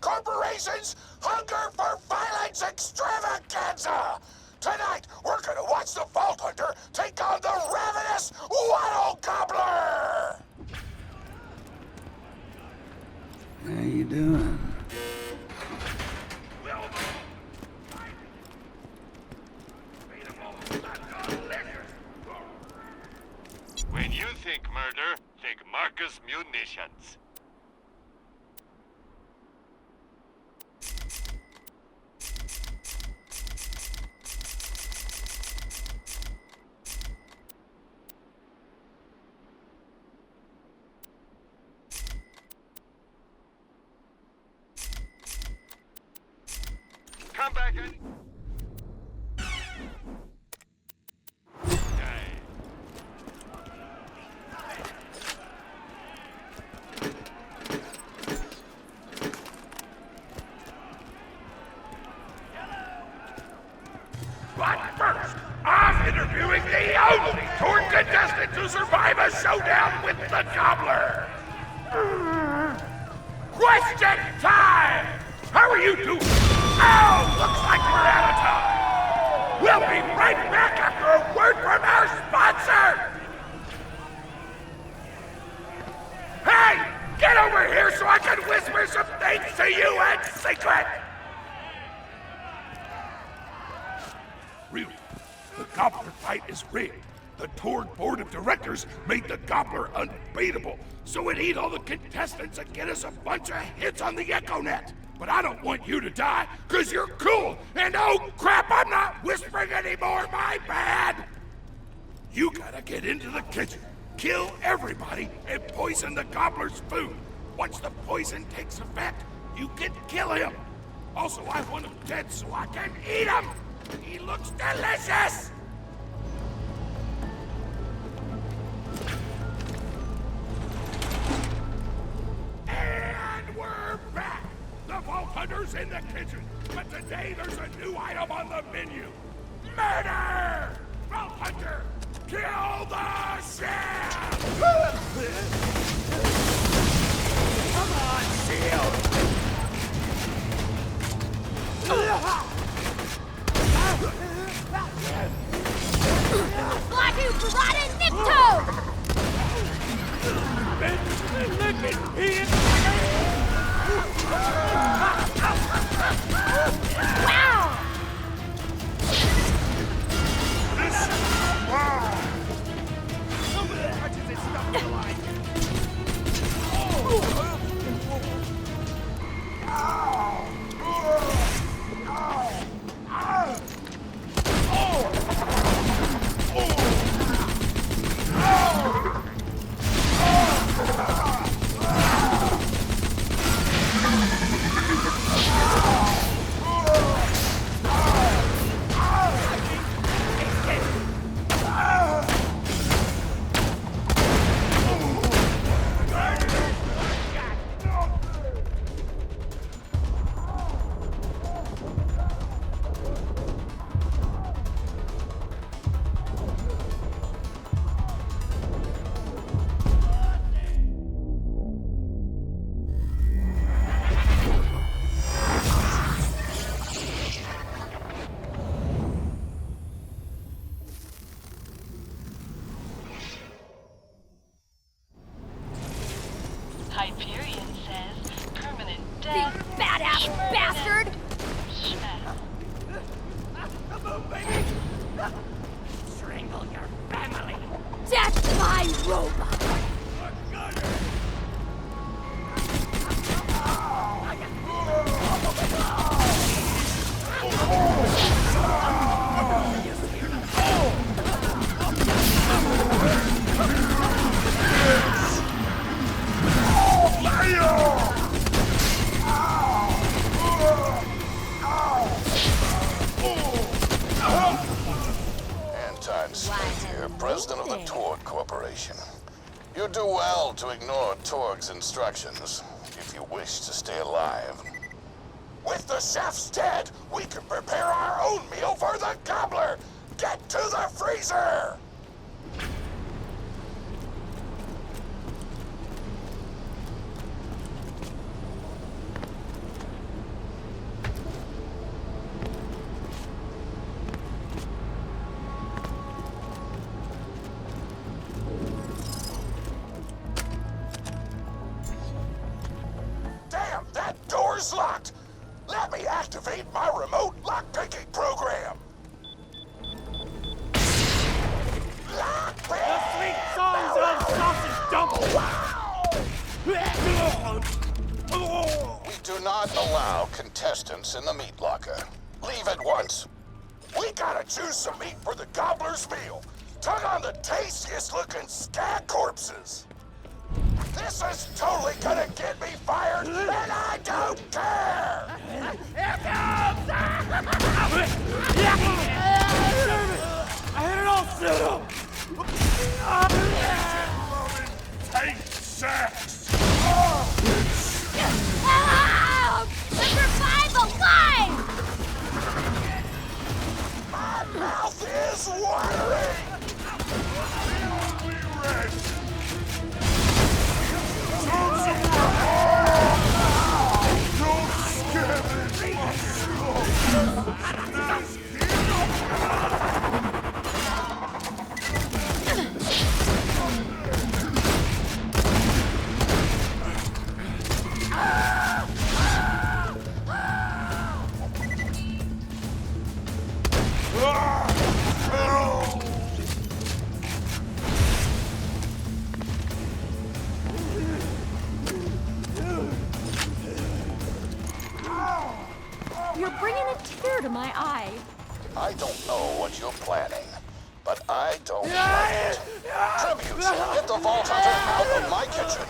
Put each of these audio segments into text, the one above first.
corporations hunger for violence extravaganza! Tonight, we're gonna watch the Vault Hunter take on the ravenous Waddle Gobbler! How you doing? When you think murder, think Marcus Munitions. Come back and... But first, I'm interviewing the only tour contestant to survive a showdown with the Gobbler! Question time! How are you doing? Oh, looks like we're out of time! We'll be right back after a word from our sponsor! Hey! Get over here so I can whisper some things to you in secret! Really, the Gobbler fight is rigged. The tour board of directors made the Gobbler unbeatable, so it'd eat all the contestants and get us a bunch of hits on the EchoNet. But I don't want you to die, cause you're cool, and oh crap, I'm not whispering anymore, my bad! You gotta get into the kitchen, kill everybody, and poison the Gobbler's food. Once the poison takes effect, you can kill him. Also, I want him dead so I can eat him! He looks delicious! And we're back! The Vault Hunter's in the kitchen, but today there's a new item on the menu. Murder! Vault Hunter, kill the chef! Come on, Shield! Bloody rotten Nipto! Wow! Nobody touches this stuff alive! Hyperion says permanent death. You badass bastard! Strangle your family! Death by robot! Anton Smith here, president of the Torg Corporation. You do well to ignore Torg's instructions if you wish to stay alive. With the chefs dead, we can prepare our own meal for the Gobbler! Get to the freezer! Do not allow contestants in the meat locker. Leave at once. We gotta choose some meat for the gobbler's meal. Tug on the tastiest looking scat corpses. This is totally gonna get me fired, and I don't care! Here comes! I hit it all, shoot him! Take sex! Help! Number 5 alive! My mouth is watering! You're bringing a tear to my eye. I don't know what you're planning, but I don't like it. Tribute, get the Vault Hunter out of my kitchen.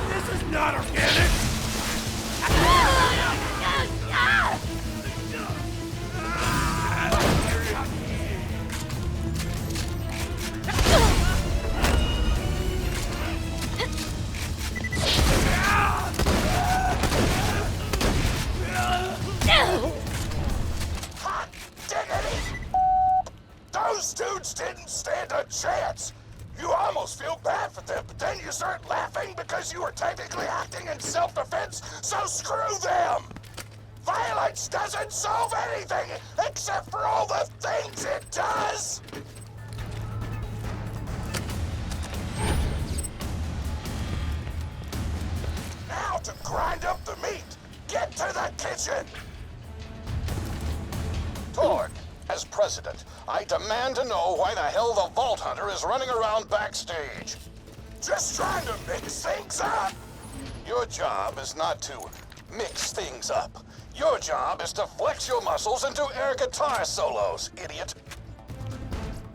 This is not organic! Hot diggity! Those dudes didn't stand a chance! You almost feel bad for them, but then you start laughing because you were technically acting in self-defense, so screw them! Violence doesn't solve anything except for all the things it does! Now to grind up the meat! Get to the kitchen! Torg, as president, I demand to know why the hell the Vault Hunter is running around backstage. Just trying to mix things up! Your job is not to mix things up. Your job is to flex your muscles and do air guitar solos, idiot.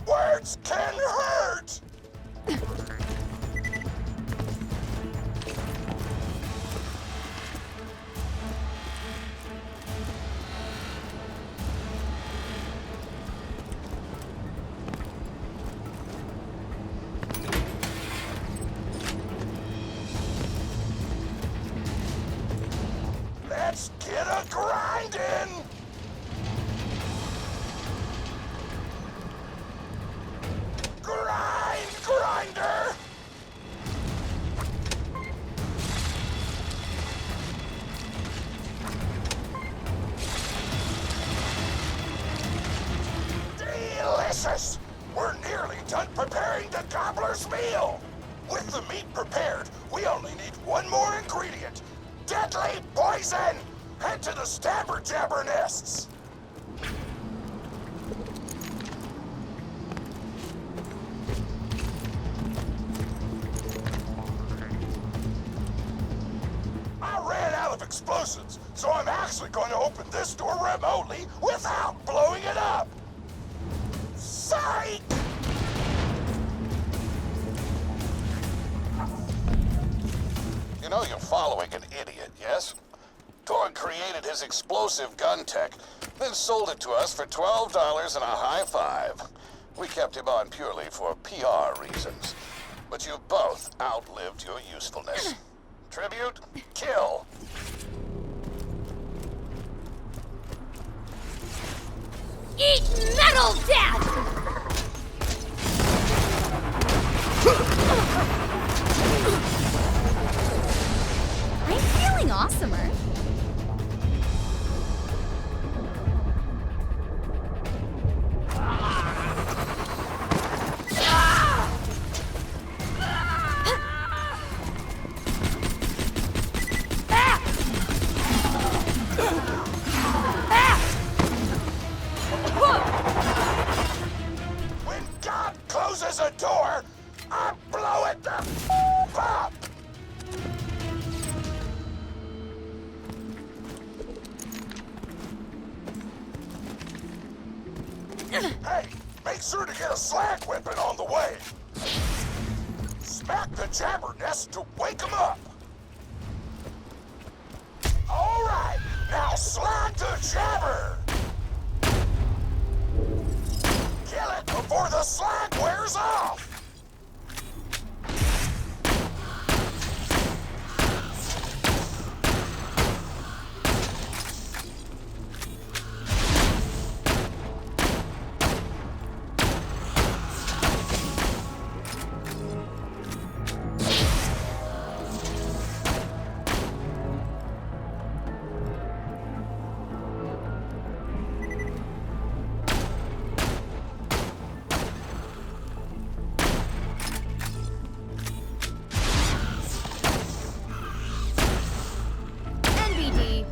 Words can hurt! Let's get a grindin'! Grind, grinder! Delicious! We're nearly done preparing the gobbler's meal! With the meat prepared, we only need one more ingredient. Deadly poison! Head to the stabber jabber nests! I ran out of explosives, so I'm actually going to open this door remotely without blowing it up! Psych! You know you're following an idiot, yes? Torg created his explosive gun tech, then sold it to us for $12 and a high five. We kept him on purely for PR reasons. But you both outlived your usefulness. Tribute, kill. Eat metal, Dad! I'm feeling awesomer. Hey, make sure to get a slag whipping on the way. Smack the jabber nest to wake him up. All right, now slag the jabber. Kill it before the slag wears off. NBD.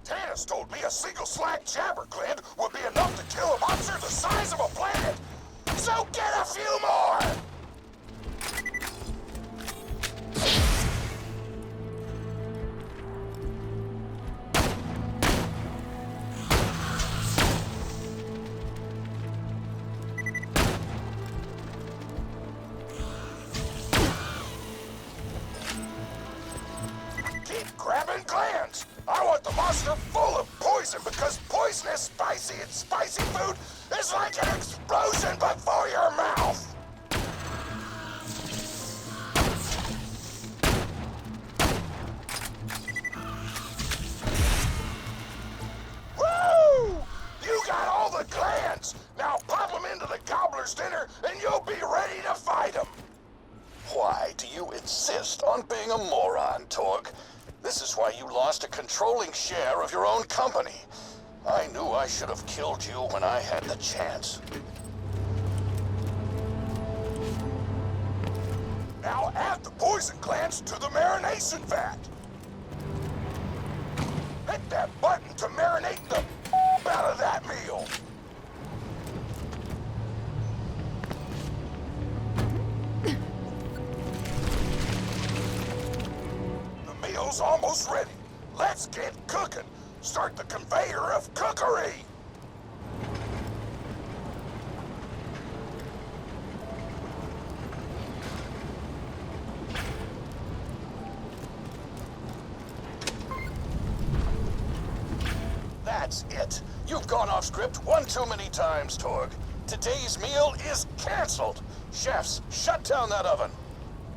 Tannis told me a single slag jabber gland would be enough to kill a monster the size of a planet. So get a few more! Keep grabbing glands! I want the monster full of poison because poison is spicy and spicy food is like an explosion before your mouth! Woo! You got all the glands! Now pop them into the gobbler's dinner and you'll be ready to fight them! Why do you insist on being a moron, Torg? This is why you lost a controlling share of your own company. I knew I should have killed you when I had the chance. Now add the poison glands to the marination vat. Hit that button to marinate the out of that meal. The meal's almost ready. Let's get cooking. Start the conveyor of cookery. That's it. You've gone off script one too many times, Torg. Today's meal is canceled. Chefs, shut down that oven.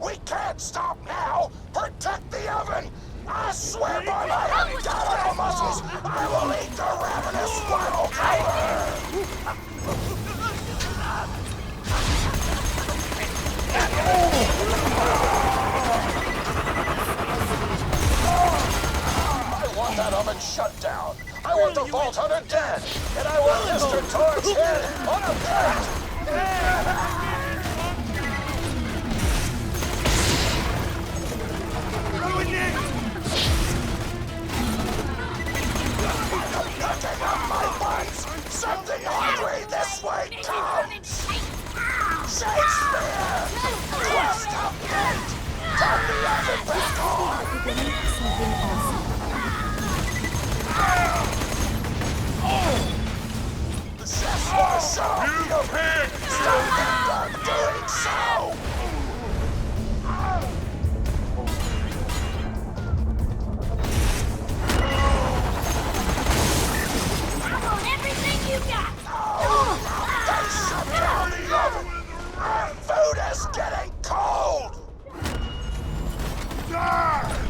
We can't stop now. Protect the oven. I swear by my abdominal muscles, I will eat the ravenous squirrel killer. I want that oven shut down. I want the Vault Hunter dead, and I want Mr. Torg's head on a plate! Cutting up my buns! Something hungry this way comes! Shakespeare! Twist up meat! Turn the oven back on! The chefs want to show you pig! Stop them from doing so! I want everything you got! They shut down the oven! Our food is getting cold! Gladly.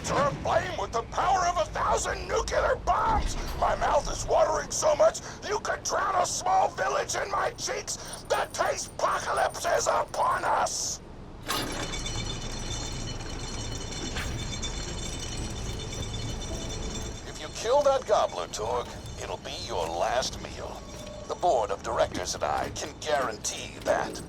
bullets are aflame with the power of 1,000 nuclear bombs. My mouth is watering so much you could drown a small village in my cheeks. The taste apocalypse is upon us. If you kill that gobbler, Torg, it'll be your last meal. The board of directors and I can guarantee that.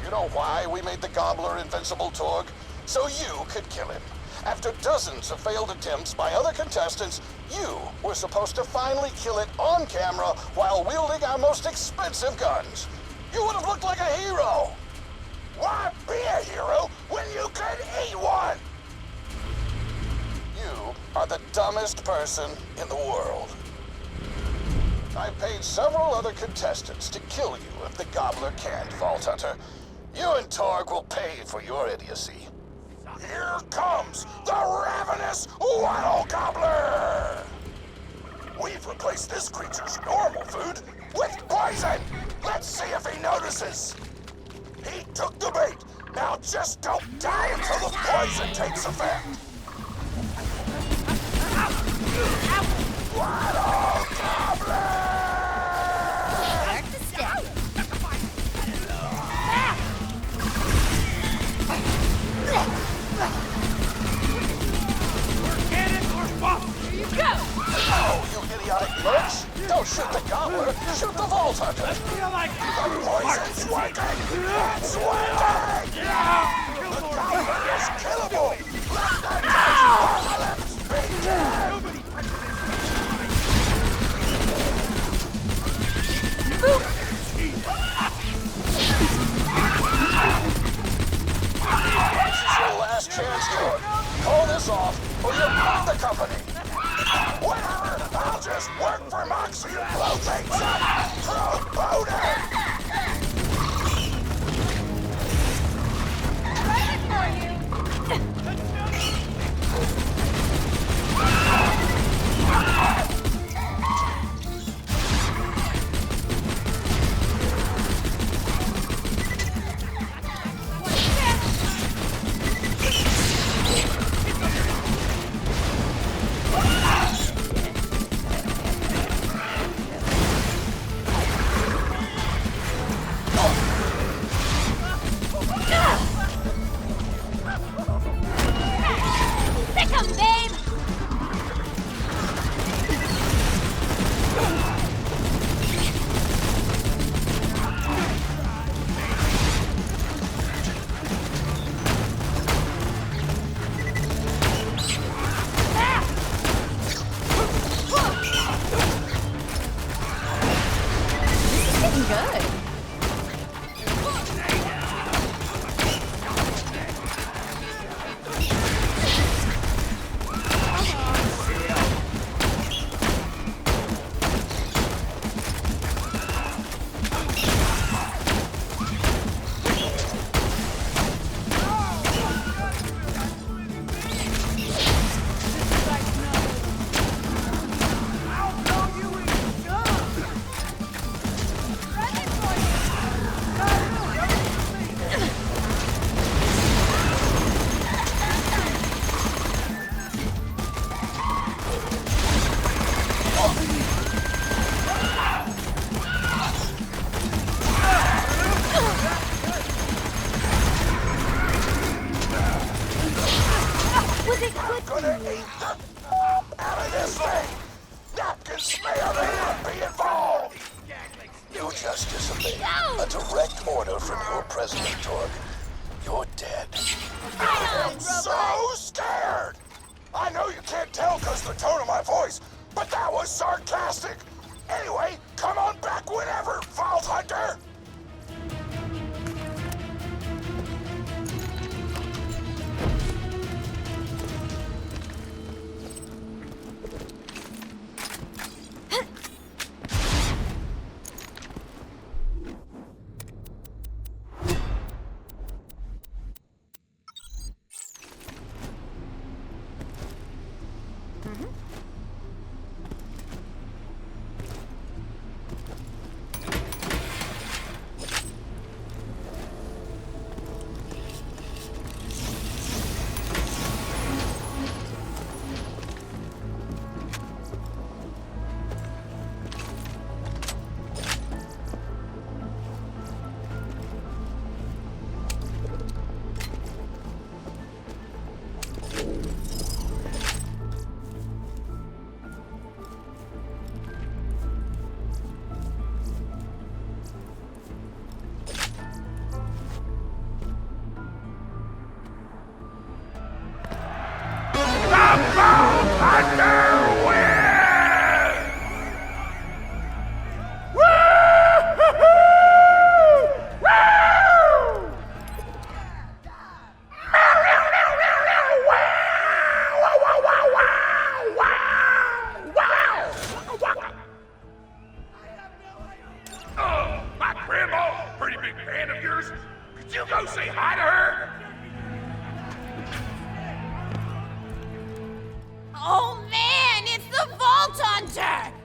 You know why we made the gobbler invincible, Torg? So you could kill him. After dozens of failed attempts by other contestants, you were supposed to finally kill it on camera while wielding our most expensive guns. You would have looked like a hero. Why be a hero when you could eat one? You are the dumbest person in the world. I paid several other contestants to kill you if the gobbler can't, Vault Hunter. You and Torg will pay for your idiocy. Here comes the ravenous Waddle Gobbler! We've replaced this creature's normal food with poison! Let's see if he notices! He took the bait! Now just don't die until the poison takes effect! Waddle Gobbler! Start to step. Here you go! Oh, you idiotic bitch! Don't shoot the gobbler! Shoot the Vault Hunter! The poison's working! It's working! The gobbler is killable! Let the apocalypse begin! This is your last chance, Torg. Call this off, or you'll leave the company. Whatever! I'll just work for Moxie and blow things up! Throw Boner! A direct order from your president, Torg. You're dead. I am so scared! I know you can't tell because the tone of my voice, but that was sarcastic! Anyway, come on back whenever, Vault Hunter!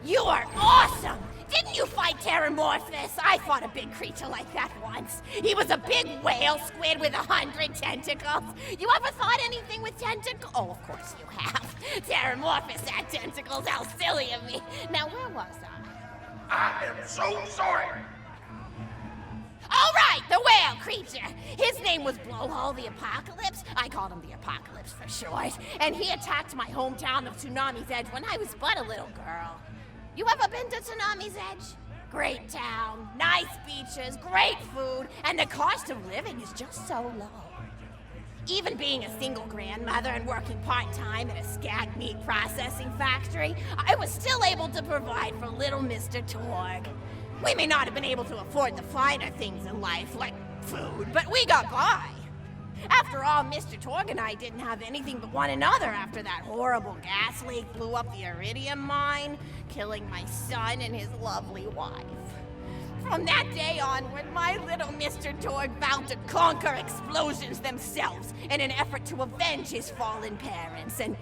You are awesome! Didn't you fight Terramorphous? I fought a big creature like that once. He was a big whale squid with 100 tentacles. You ever thought anything with tentacles? Oh, of course you have. Terramorphous had tentacles. How silly of me. Now, where was I? I am so sorry. All right, the whale creature. His name was Blowhole the Apocalypse. I called him the Apocalypse for short. And he attacked my hometown of Tsunami's Edge when I was but a little girl. You ever been to Tsunami's Edge? Great town, nice beaches, great food, and the cost of living is just so low. Even being a single grandmother and working part-time at a scat meat processing factory, I was still able to provide for little Mr. Torg. We may not have been able to afford the finer things in life, like food, but we got by. After all, Mr. Torg and I didn't have anything but one another after that horrible gas leak blew up the iridium mine, killing my son and his lovely wife. From that day onward, my little Mr. Torg vowed to conquer explosions themselves in an effort to avenge his fallen parents, and...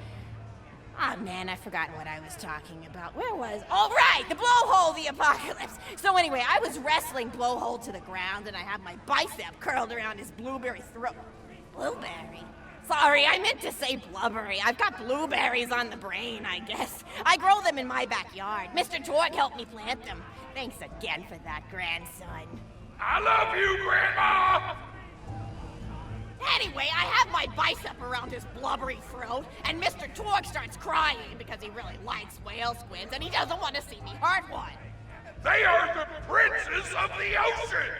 oh man, I've forgotten what I was talking about. Where was... oh right, the Blowhole the Apocalypse! So anyway, I was wrestling Blowhole to the ground, and I had my bicep curled around his blueberry throat. Blueberry? Sorry, I meant to say blubbery. I've got blueberries on the brain, I guess. I grow them in my backyard. Mr. Torg helped me plant them. Thanks again for that, grandson. I love you, Grandma! Anyway, I have my bicep around his blubbery throat, and Mr. Torg starts crying because he really likes whale squids and he doesn't want to see me hurt one. They are the princes of the ocean!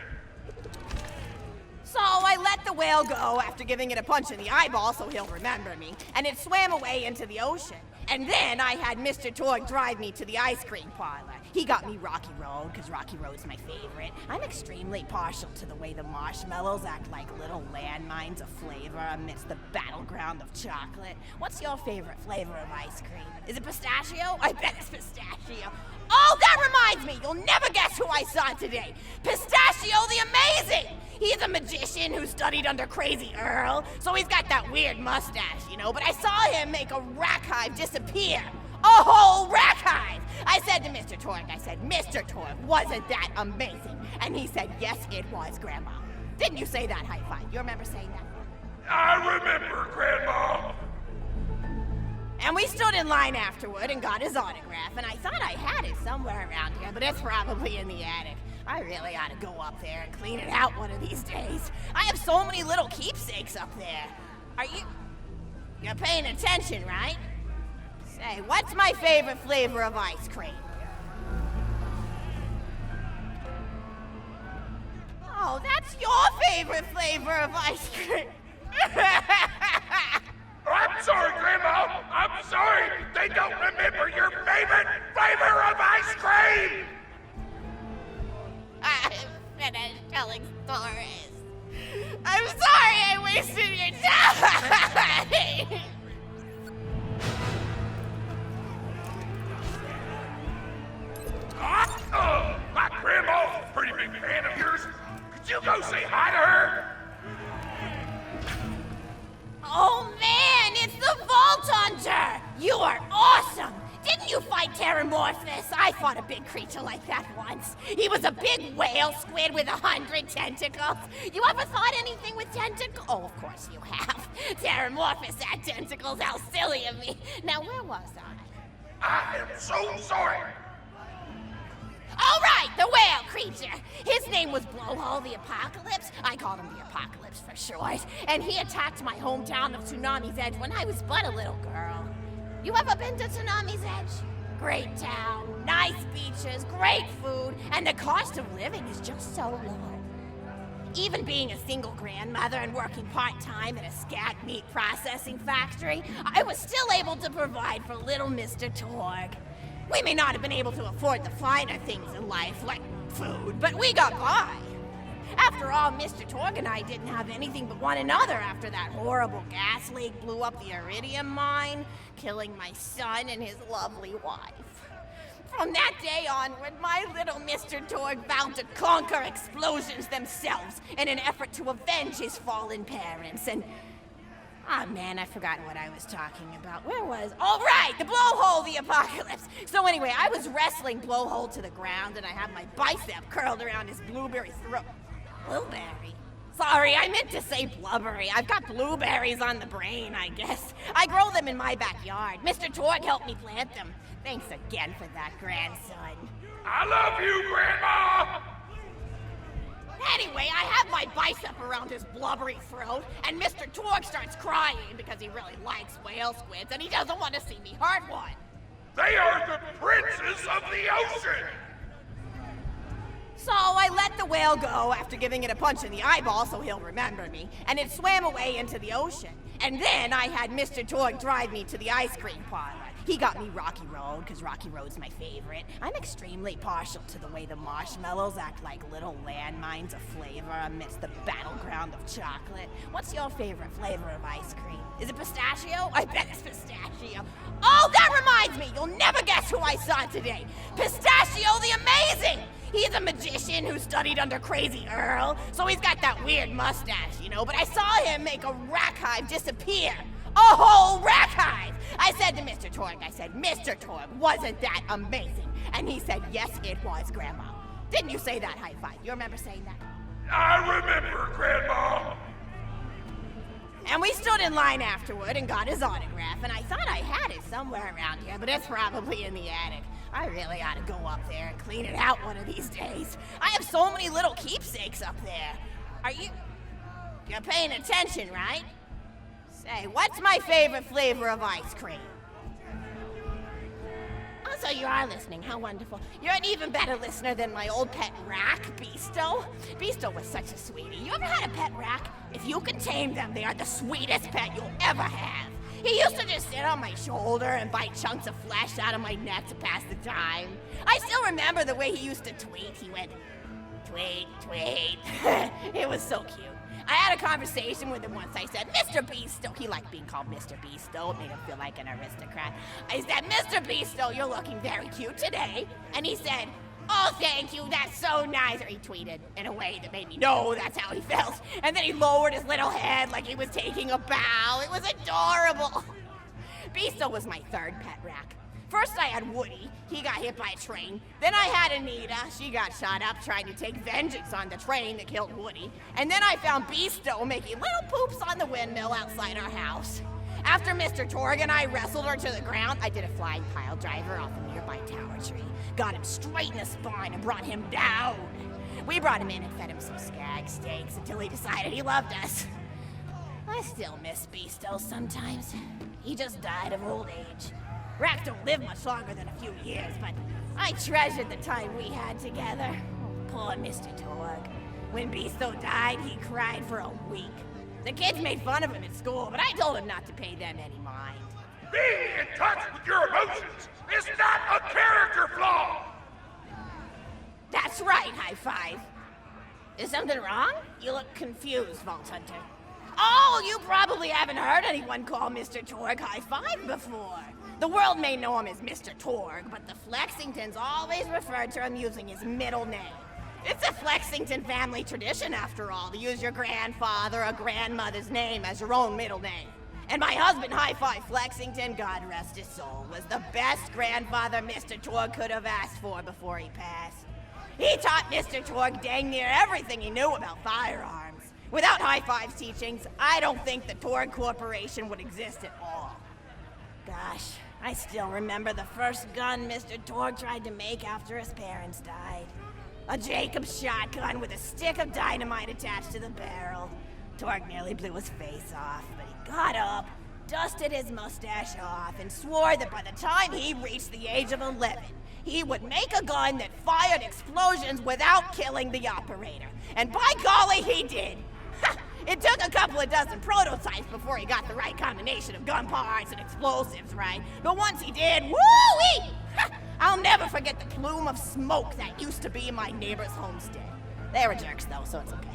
So I let the whale go after giving it a punch in the eyeball so he'll remember me, and it swam away into the ocean. And then I had Mr. Torg drive me to the ice cream parlor. He got me Rocky Road, because Rocky Road's my favorite. I'm extremely partial to the way the marshmallows act like little landmines of flavor amidst the battleground of chocolate. What's your favorite flavor of ice cream? Is it pistachio? I bet it's pistachio. Oh, that reminds me! You'll never guess who I saw today! Pistachio the Amazing! He's a magician who studied under Crazy Earl, so he's got that weird mustache, you know, but I saw him make a rack hive disappear. A whole rack hive! I said to Mr. Torg, Mr. Torg, wasn't that amazing? And he said, yes, it was, Grandma. Didn't you say that high five? You remember saying that? I remember, Grandma! And we stood in line afterward and got his autograph, and I thought I had it somewhere around here, but it's probably in the attic. I really ought to go up there and clean it out one of these days. I have so many little keepsakes up there. You're paying attention, right? Say, what's my favorite flavor of ice cream? Oh, that's your favorite flavor of ice cream. I'm sorry, Grandma! I'm sorry! They don't remember your favorite flavor of ice cream! I'm finished telling stories. I'm sorry I wasted your time! My grandma's a pretty big fan of yours. Could you go say hi to her? Oh man, it's the Vault Hunter! You are awesome! Didn't you fight Terramorphous? I fought a big creature like that once. He was a big whale squid with 100 tentacles. You ever thought anything with tentacles? Oh, of course you have. Terramorphous had tentacles. How silly of me. Now, where was I? I am so sorry. All right, the whale creature. His name was Blowhole the Apocalypse. I called him the Apocalypse for short. And he attacked my hometown of Tsunami's Edge when I was but a little girl. You ever been to Tsunami's Edge? Great town, nice beaches, great food, and the cost of living is just so low. Even being a single grandmother and working part-time at a scat meat processing factory, I was still able to provide for little Mr. Torg. We may not have been able to afford the finer things in life, like food, but we got by. After all, Mr. Torg and I didn't have anything but one another after that horrible gas leak blew up the iridium mine, killing my son and his lovely wife. From that day onward, my little Mr. Torg vowed to conquer explosions themselves in an effort to avenge his fallen parents, and... Ah, man, I forgot what I was talking about. Where was... Oh, right! The blowhole, the apocalypse! So anyway, I was wrestling blowhole to the ground, and I had my bicep curled around his blueberry throat. Blueberry? Sorry, I meant to say blubbery. I've got blueberries on the brain, I guess. I grow them in my backyard. Mr. Torg helped me plant them. Thanks again for that, grandson. I love you, Grandma! Anyway, I have my bicep around his blubbery throat, and Mr. Torg starts crying because he really likes whale squids, and he doesn't want to see me hurt one. They are the princes of the ocean! So I let the whale go after giving it a punch in the eyeball so he'll remember me, and it swam away into the ocean. And then I had Mr. Torg drive me to the ice cream parlor. He got me Rocky Road, because Rocky Road's my favorite. I'm extremely partial to the way the marshmallows act like little landmines of flavor amidst the battleground of chocolate. What's your favorite flavor of ice cream? Is it pistachio? I bet it's pistachio. Oh, that reminds me! You'll never guess who I saw today! Pistachio the Amazing! He's a magician who studied under Crazy Earl, so he's got that weird mustache, you know, but I saw him make a rack hive disappear. A whole rack hive! I said to Mr. Torg, Mr. Torg, wasn't that amazing? And he said, yes, it was, Grandma. Didn't you say that high five? You remember saying that? I remember, Grandma! And we stood in line afterward and got his autograph, and I thought I had it somewhere around here, but it's probably in the attic. I really ought to go up there and clean it out one of these days. I have so many little keepsakes up there. You're paying attention, right? Say, what's my favorite flavor of ice cream? Oh, so you are listening. How wonderful. You're an even better listener than my old pet rack, Beasto. Beasto was such a sweetie. You ever had a pet rack? If you can tame them, they are the sweetest pet you'll ever have. He used to just sit on my shoulder and bite chunks of flesh out of my neck to pass the time. I still remember the way he used to tweet. He went, tweet, tweet. It was so cute. I had a conversation with him once. I said, Mr. Beasto. He liked being called Mr. Beasto. It made him feel like an aristocrat. I said, Mr. Beasto, you're looking very cute today. And he said, oh, thank you, that's so nice. Or he tweeted in a way that made me know that's how he felt. And then he lowered his little head like he was taking a bow. It was adorable. Beasto was my third pet rack. First I had Woody. He got hit by a train. Then I had Anita. She got shot up trying to take vengeance on the train that killed Woody. And then I found Beasto making little poops on the windmill outside our house. After Mr. Torg and I wrestled her to the ground, I did a flying pile driver off a nearby tower tree. Got him straight in the spine and brought him down. We brought him in and fed him some skag steaks until he decided he loved us. I still miss Beasto sometimes. He just died of old age. Racks don't live much longer than a few years, but I treasured the time we had together. Oh, poor Mr. Torg. When Beasto died, he cried for a week. The kids made fun of him at school, but I told him not to pay them any mind. Being in touch with your emotions is not a character flaw! That's right, High Five. Is something wrong? You look confused, Vault Hunter. Oh, you probably haven't heard anyone call Mr. Torg High Five before. The world may know him as Mr. Torg, but the Flexingtons always referred to him using his middle name. It's a Flexington family tradition, after all, to use your grandfather or grandmother's name as your own middle name. And my husband, High Five Flexington, God rest his soul, was the best grandfather Mr. Torg could have asked for before he passed. He taught Mr. Torg dang near everything he knew about firearms. Without High Five's teachings, I don't think the Torg Corporation would exist at all. Gosh, I still remember the first gun Mr. Torg tried to make after his parents died. A Jacobs shotgun with a stick of dynamite attached to the barrel. Torg nearly blew his face off, but he got up, dusted his mustache off, and swore that by the time he reached the age of 11, he would make a gun that fired explosions without killing the operator. And by golly, he did! It took a couple of dozen prototypes before he got the right combination of gun parts and explosives right. But once he did, woo-wee! I'll never forget the plume of smoke that used to be in my neighbor's homestead. They were jerks though, so it's okay.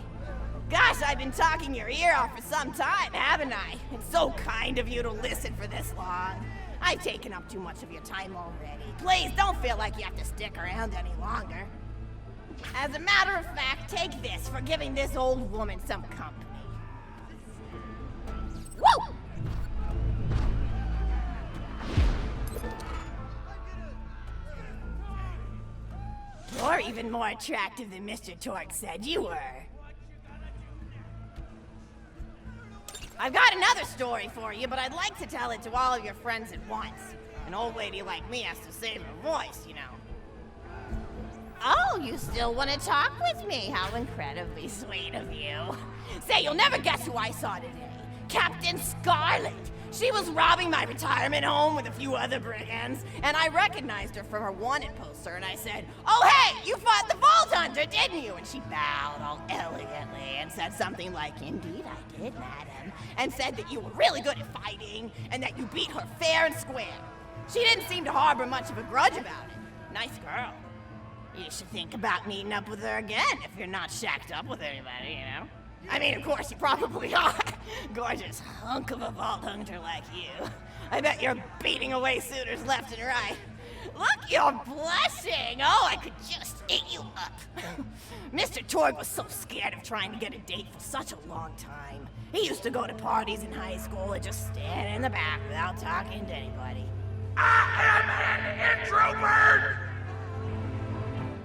Gosh, I've been talking your ear off for some time, haven't I? It's so kind of you to listen for this long. I've taken up too much of your time already. Please don't feel like you have to stick around any longer. As a matter of fact, take this for giving this old woman some company. Woo! even more attractive than Mr. Torque said you were. I've got another story for you, but I'd like to tell it to all of your friends at once. An old lady like me has to save her voice, you know. Oh, you still want to talk with me? How incredibly sweet of you. Say, you'll never guess who I saw today. Captain Scarlet. She was robbing my retirement home with a few other brigands, and I recognized her from her wanted poster, and I said, "Oh, hey, you fought the Vault Hunter, didn't you?" And she bowed all elegantly and said something like, "Indeed I did, madam," and said that you were really good at fighting, and that you beat her fair and square. She didn't seem to harbor much of a grudge about it. Nice girl. You should think about meeting up with her again if you're not shacked up with anybody, you know? I mean, of course, you probably are. Gorgeous hunk of a Vault Hunter like you. I bet you're beating away suitors left and right. Look, you're blushing. Oh, I could just eat you up. Mr. Torgue was so scared of trying to get a date for such a long time. He used to go to parties in high school and just stand in the back without talking to anybody. I am an introvert!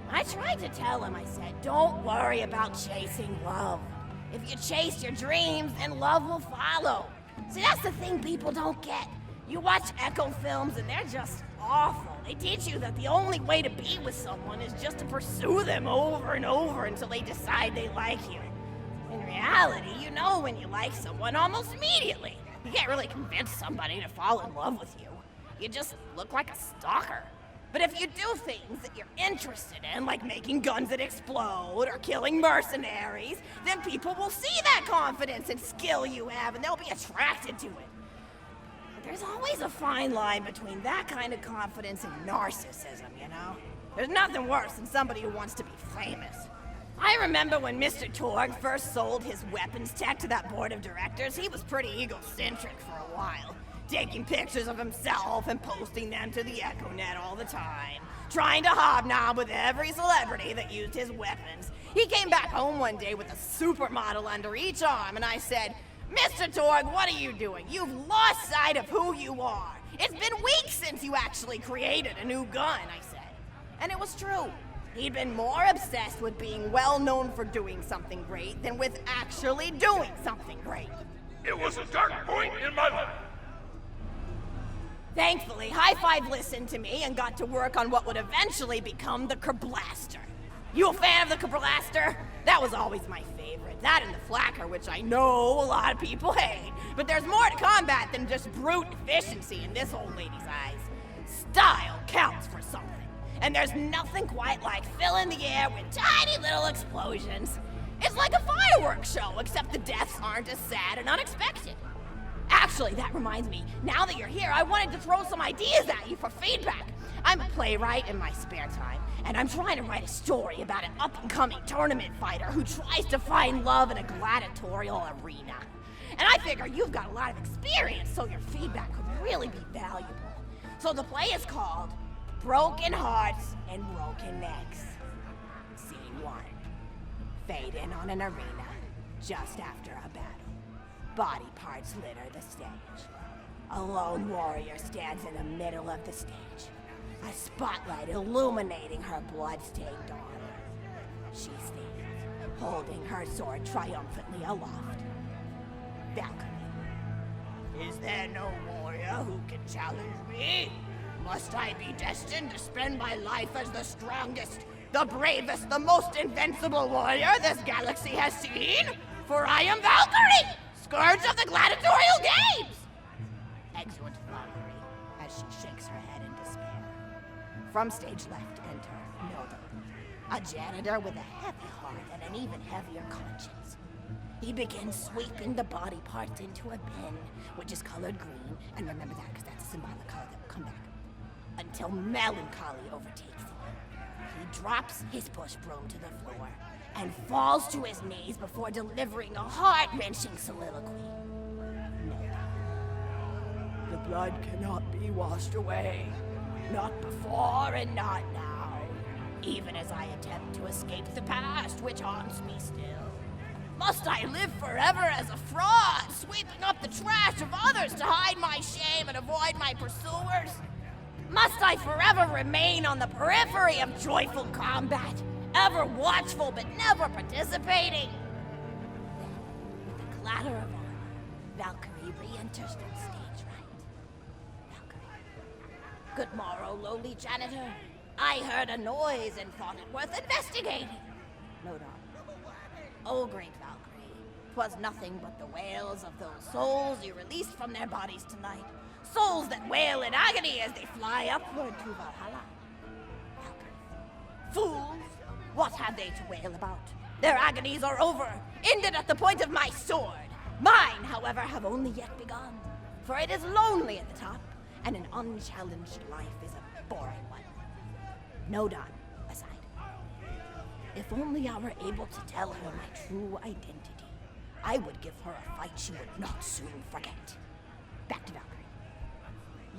I tried to tell him, I said, don't worry about chasing love. If you chase your dreams, then love will follow. See, that's the thing people don't get. You watch Echo films and they're just awful. They teach you that the only way to be with someone is just to pursue them over and over until they decide they like you. In reality, you know when you like someone almost immediately. You can't really convince somebody to fall in love with you. You just look like a stalker. But if you do things that you're interested in, like making guns that explode or killing mercenaries, then people will see that confidence and skill you have and they'll be attracted to it. But there's always a fine line between that kind of confidence and narcissism, you know? There's nothing worse than somebody who wants to be famous. I remember when Mr. Torgue first sold his weapons tech to that board of directors, he was pretty egocentric for a while. Taking pictures of himself and posting them to the EchoNet all the time. Trying to hobnob with every celebrity that used his weapons. He came back home one day with a supermodel under each arm, and I said, "Mr. Torgue, what are you doing? You've lost sight of who you are. It's been weeks since you actually created a new gun," I said. And it was true. He'd been more obsessed with being well known for doing something great than with actually doing something great. It was a dark point in my life. Thankfully, High Five listened to me and got to work on what would eventually become the Kerblaster. You a fan of the Kerblaster? That was always my favorite. That and the Flacker, which I know a lot of people hate. But there's more to combat than just brute efficiency in this old lady's eyes. Style counts for something. And there's nothing quite like filling the air with tiny little explosions. It's like a fireworks show, except the deaths aren't as sad and unexpected. Actually, that reminds me, now that you're here, I wanted to throw some ideas at you for feedback. I'm a playwright in my spare time, and I'm trying to write a story about an up-and-coming tournament fighter who tries to find love in a gladiatorial arena. And I figure you've got a lot of experience, so your feedback could really be valuable. So the play is called Broken Hearts and Broken Necks. Scene 1. Fade in on an arena just after a battle. Body parts litter the stage. A lone warrior stands in the middle of the stage, a spotlight illuminating her blood-stained armor. She stands, holding her sword triumphantly aloft. Balcony. Is there no warrior who can challenge me? Must I be destined to spend my life as the strongest, the bravest, the most invincible warrior this galaxy has seen? For I am Valkyrie! Scourge of the gladiatorial games! Exeunt Valkyrie, as she shakes her head in despair. From stage left enter Noble, a janitor with a heavy heart and an even heavier conscience. He begins sweeping the body parts into a bin, which is colored green, and remember that because that's a symbolic color that will come back, until melancholy overtakes him. He drops his push broom to the floor and falls to his knees before delivering a heart-wrenching soliloquy. No. The blood cannot be washed away. Not before and not now. Even as I attempt to escape the past, which haunts me still. Must I live forever as a fraud, sweeping up the trash of others to hide my shame and avoid my pursuers? Must I forever remain on the periphery of joyful combat, ever watchful but never participating? Then, with the clatter of armor, Valkyrie re-enters from stage right. Valkyrie. Good morrow, lowly janitor. I heard a noise and thought it worth investigating. Note on. Oh, great Valkyrie, 'twas nothing but the wails of those souls you released from their bodies tonight. Souls that wail in agony as they fly upward to Valhalla. Valkyrie. Fools! What have they to wail about? Their agonies are over, ended at the point of my sword. Mine, however, have only yet begun. For it is lonely at the top, and an unchallenged life is a boring one. No Don, aside. If only I were able to tell her my true identity, I would give her a fight she would not soon forget. Back to Valkyrie.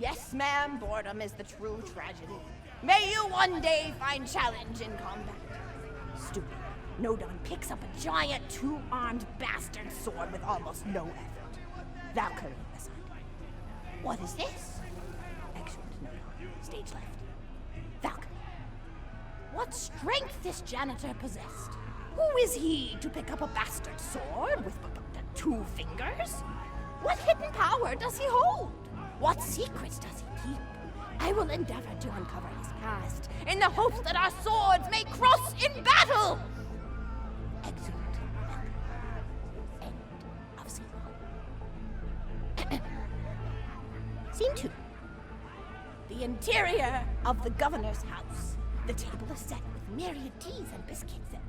Yes, ma'am, boredom is the true tragedy. May you one day find challenge in combat. Stupid. Nodon picks up a giant two-armed bastard sword with almost no effort. Valkyrie aside. What is this? Excellent, Nodon. Stage left. Valkyrie. What strength this janitor possessed? Who is he to pick up a bastard sword with two fingers? What hidden power does he hold? What secrets does he keep? I will endeavor to uncover his past in the hopes that our swords may cross in battle! Excellent. End of scene. Scene 2. The interior of the governor's house. The table is set with myriad teas and biscuits and...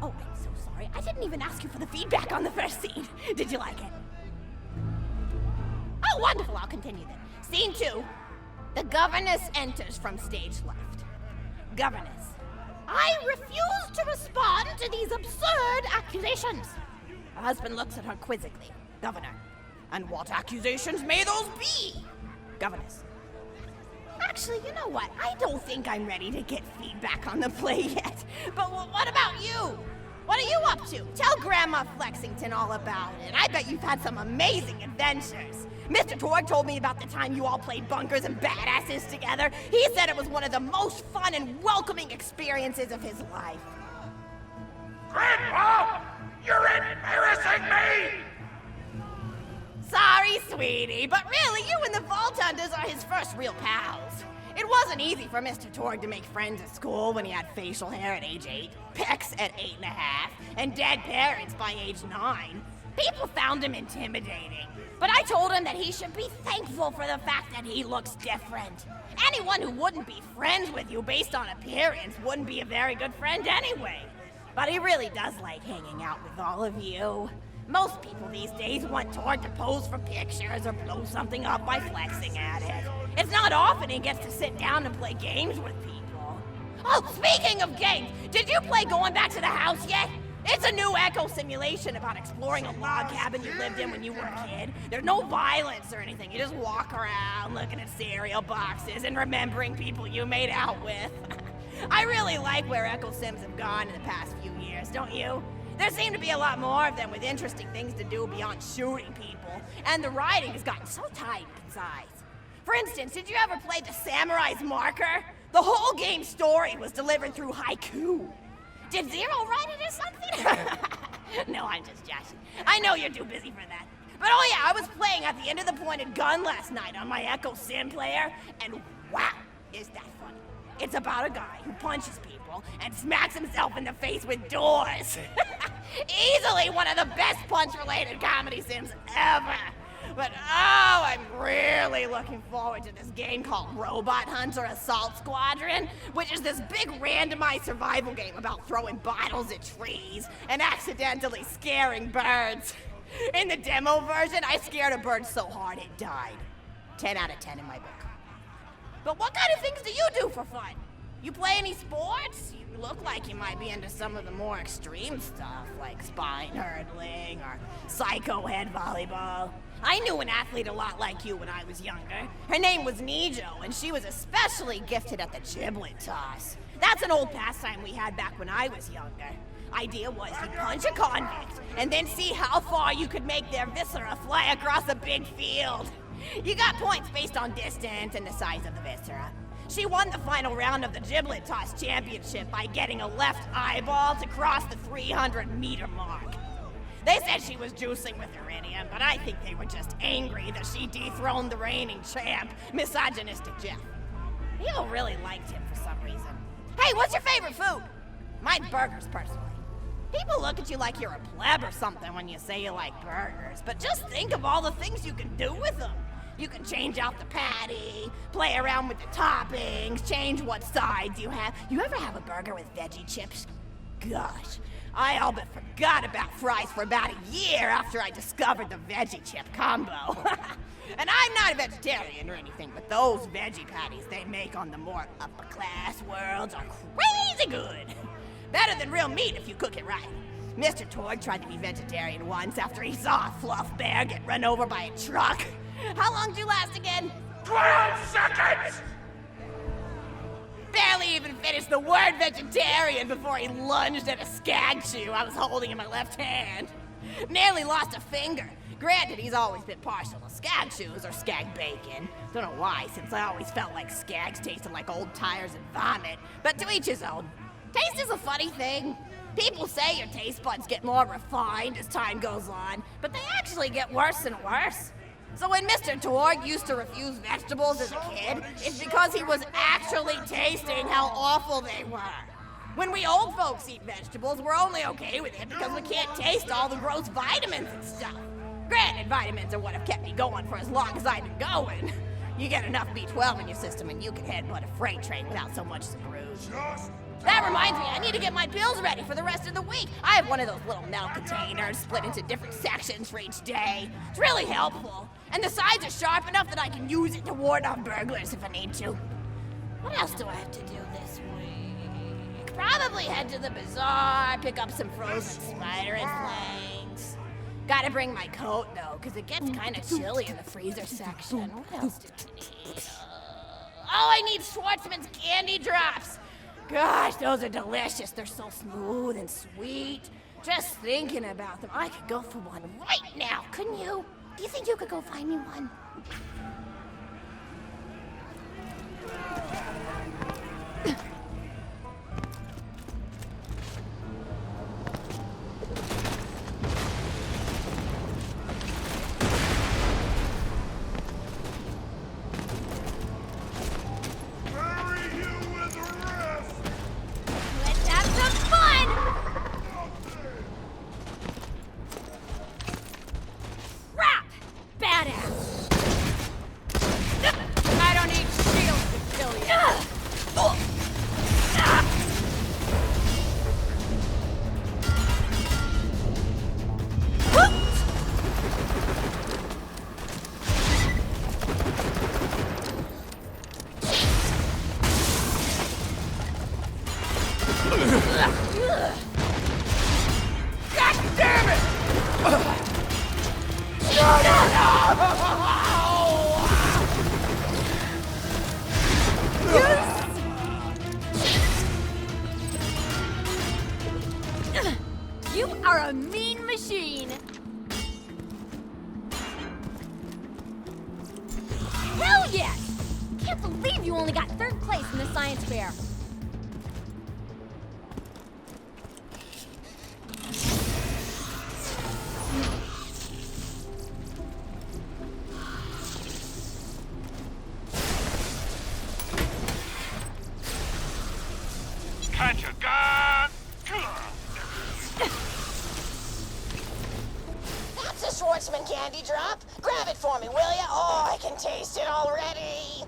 Oh, I'm so sorry. I didn't even ask you for the feedback on the first scene. Did you like it? Oh, wonderful. I'll continue then. Scene 2. The governess enters from stage left. Governess. I refuse to respond to these absurd accusations. Her husband looks at her quizzically. Governor. And what accusations may those be? Governess. Actually, you know what? I don't think I'm ready to get feedback on the play yet. But what about you? What are you up to? Tell Grandma Flexington all about it. I bet you've had some amazing adventures. Mr. Torg told me about the time you all played bunkers and badasses together. He said it was one of the most fun and welcoming experiences of his life. Grandpa! You're embarrassing me! Sorry, sweetie, but really, you and the Vault Hunters are his first real pals. It wasn't easy for Mr. Torg to make friends at school when he had facial hair at age 8, pecs at 8.5, and dead parents by age 9. People found him intimidating, but I told him that he should be thankful for the fact that he looks different. Anyone who wouldn't be friends with you based on appearance wouldn't be a very good friend anyway. But he really does like hanging out with all of you. Most people these days want Torg to pose for pictures or blow something up by flexing at it. It's not often he gets to sit down and play games with people. Oh, speaking of games, did you play Going Back to the House yet? It's a new echo simulation about exploring a log cabin you lived in when you were a kid. There's no violence or anything. You just walk around looking at cereal boxes and remembering people you made out with. I really like where Echo Sims have gone in the past few years, don't you? There seem to be a lot more of them with interesting things to do beyond shooting people, and the writing has gotten so tight and concise. For instance, did you ever play The Samurai's Marker? The whole game's story was delivered through haiku. Did Zero write it or something? No, I'm just joshing. I know you're too busy for that. But oh yeah, I was playing at the end of the pointed gun last night on my Echo Sim player, and wow, is that funny. It's about a guy who punches people and smacks himself in the face with doors. Easily one of the best punch-related comedy sims ever. But oh, I'm really looking forward to this game called Robot Hunter Assault Squadron, which is this big randomized survival game about throwing bottles at trees and accidentally scaring birds. In the demo version, I scared a bird so hard it died. 10 out of 10 in my book. But what kind of things do you do for fun? You play any sports? You look like you might be into some of the more extreme stuff, like spine hurdling or psycho head volleyball. I knew an athlete a lot like you when I was younger. Her name was Nijo, and she was especially gifted at the giblet toss. That's an old pastime we had back when I was younger. Idea was you'd punch a convict, and then see how far you could make their viscera fly across a big field. You got points based on distance and the size of the viscera. She won the final round of the giblet toss championship by getting a left eyeball to cross the 300-meter mark. They said she was juicing with iridium, but I think they were just angry that she dethroned the reigning champ, misogynistic Jeff. People really liked him for some reason. Hey, what's your favorite food? Mine's burgers, personally. People look at you like you're a pleb or something when you say you like burgers, but just think of all the things you can do with them. You can change out the patty, play around with the toppings, change what sides you have. You ever have a burger with veggie chips? Gosh, I all but forgot about fries for about a year after I discovered the veggie chip combo. And I'm not a vegetarian or anything, but those veggie patties they make on the more upper-class worlds are crazy good. Better than real meat if you cook it right. Mr. Torg tried to be vegetarian once after he saw a fluff bear get run over by a truck. How long did you last again? 12 seconds! Barely even finished the word vegetarian before he lunged at a skag shoe I was holding in my left hand. Nearly lost a finger. Granted, he's always been partial to skag shoes or skag bacon. Don't know why, since I always felt like skags tasted like old tires and vomit. But to each his own. Taste is a funny thing. People say your taste buds get more refined as time goes on, but they actually get worse and worse. So when Mr. Torg used to refuse vegetables as a kid, it's because he was actually tasting how awful they were. When we old folks eat vegetables, we're only okay with it because we can't taste all the gross vitamins and stuff. Granted, vitamins are what have kept me going for as long as I've been going. You get enough B12 in your system and you can headbutt a freight train without so much as a bruise. That reminds me, I need to get my pills ready for the rest of the week. I have one of those little metal containers split into different sections for each day. It's really helpful. And the sides are sharp enough that I can use it to ward off burglars if I need to. What else do I have to do this week? Probably head to the bazaar, pick up some frozen spider flings. Gotta bring my coat, though, because it gets kind of chilly in the freezer section. What else do I need? I need Schwartzman's candy drops. Gosh, those are delicious. They're so smooth and sweet. Just thinking about them, I could go for one right now, couldn't you? Do you think you could go find me one? You are a mean machine! Hell yes! Can't believe you only got third place in the science fair. Catch a gun! That's a Schwartzman candy drop. Grab it for me, will ya? Oh, I can taste it already.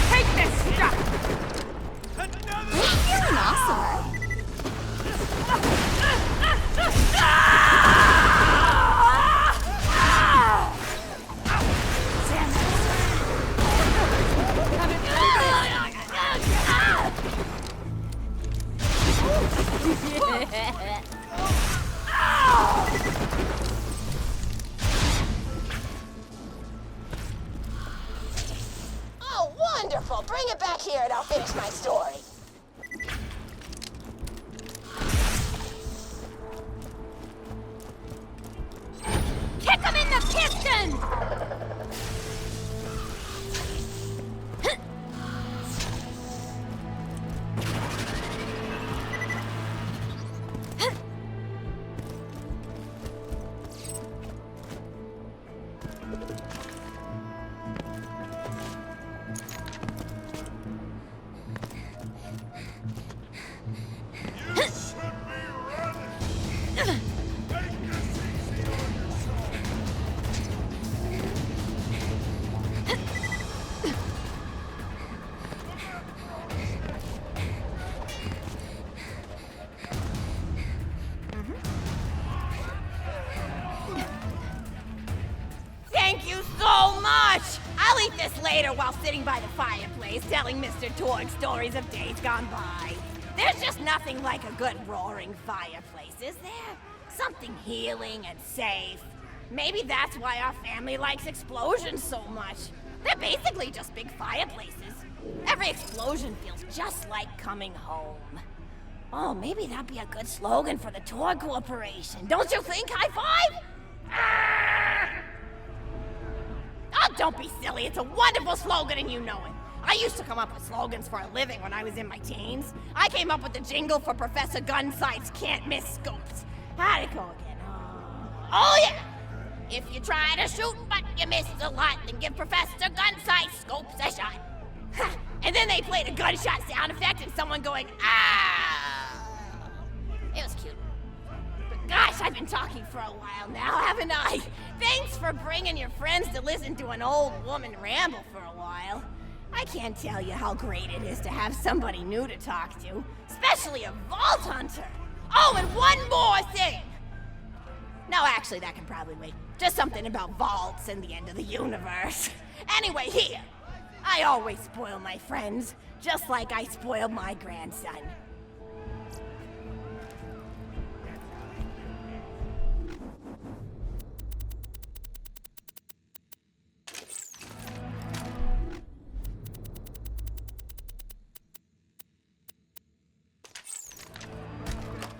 Take this stuff! You're an awesome. Oh, wonderful. Bring it back here and I'll finish my story. Kick him in the piston! Thank you so much! I'll eat this later while sitting by the fireplace telling Mr. Torg stories of days gone by. There's just nothing like a good roaring fireplace, is there? Something healing and safe. Maybe that's why our family likes explosions so much. They're basically just big fireplaces. Every explosion feels just like coming home. Oh, maybe that'd be a good slogan for the Torg Corporation. Don't you think, High Five? Ah! Oh, don't be silly. It's a wonderful slogan and you know it. I used to come up with slogans for a living when I was in my teens. I came up with the jingle for Professor Gunsight's Can't Miss Scopes. How'd it go again? Oh yeah! If you try to shoot but you miss a lot, then give Professor Gunsight Scopes a shot. And then they played a gunshot sound effect and someone going, ah! It was cute. But gosh, I've been talking for a while now, haven't I? Thanks for bringing your friends to listen to an old woman ramble for a while. I can't tell you how great it is to have somebody new to talk to, especially a vault hunter. Oh, and one more thing! No, actually, that can probably wait. Just something about vaults and the end of the universe. Anyway, here. I always spoil my friends, just like I spoiled my grandson.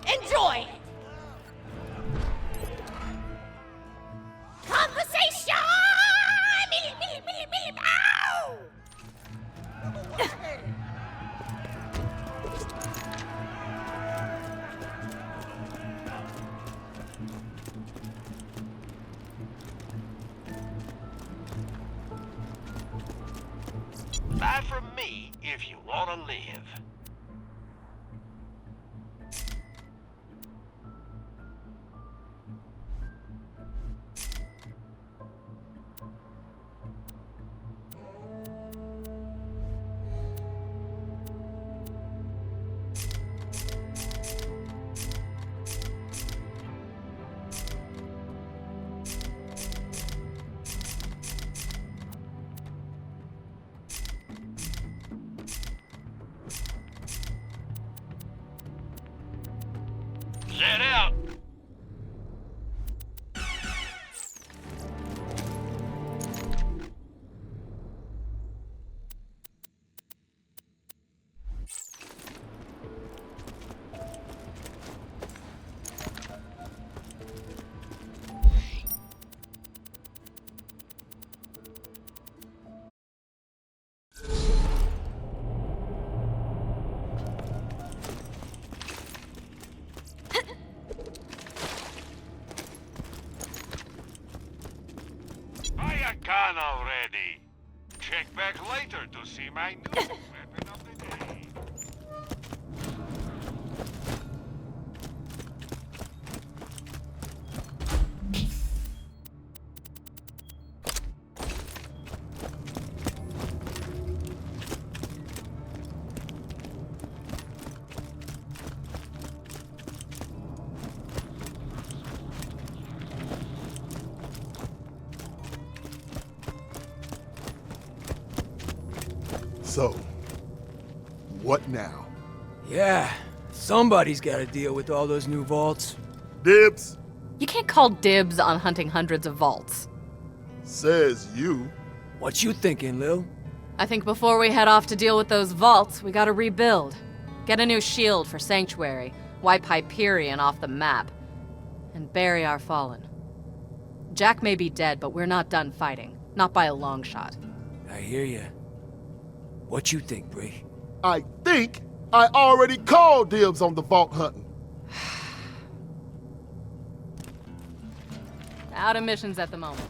Enjoy it! Conversation! Ow! Buy from me if you want to live. Set out. Gone already. Check back later to see my new weapon of the day. So, what now? Yeah, somebody's got to deal with all those new vaults. Dibs, You can't call dibs on hunting hundreds of vaults. says you. What you thinking, Lil? I think before we head off to deal with those vaults, we gotta rebuild. Get a new shield for Sanctuary, wipe Hyperion off the map, and bury our fallen. Jack may be dead, but we're not done fighting. Not by a long shot. I hear ya. What you think, Bree? I think I already called dibs on the vault hunting. Out of missions at the moment.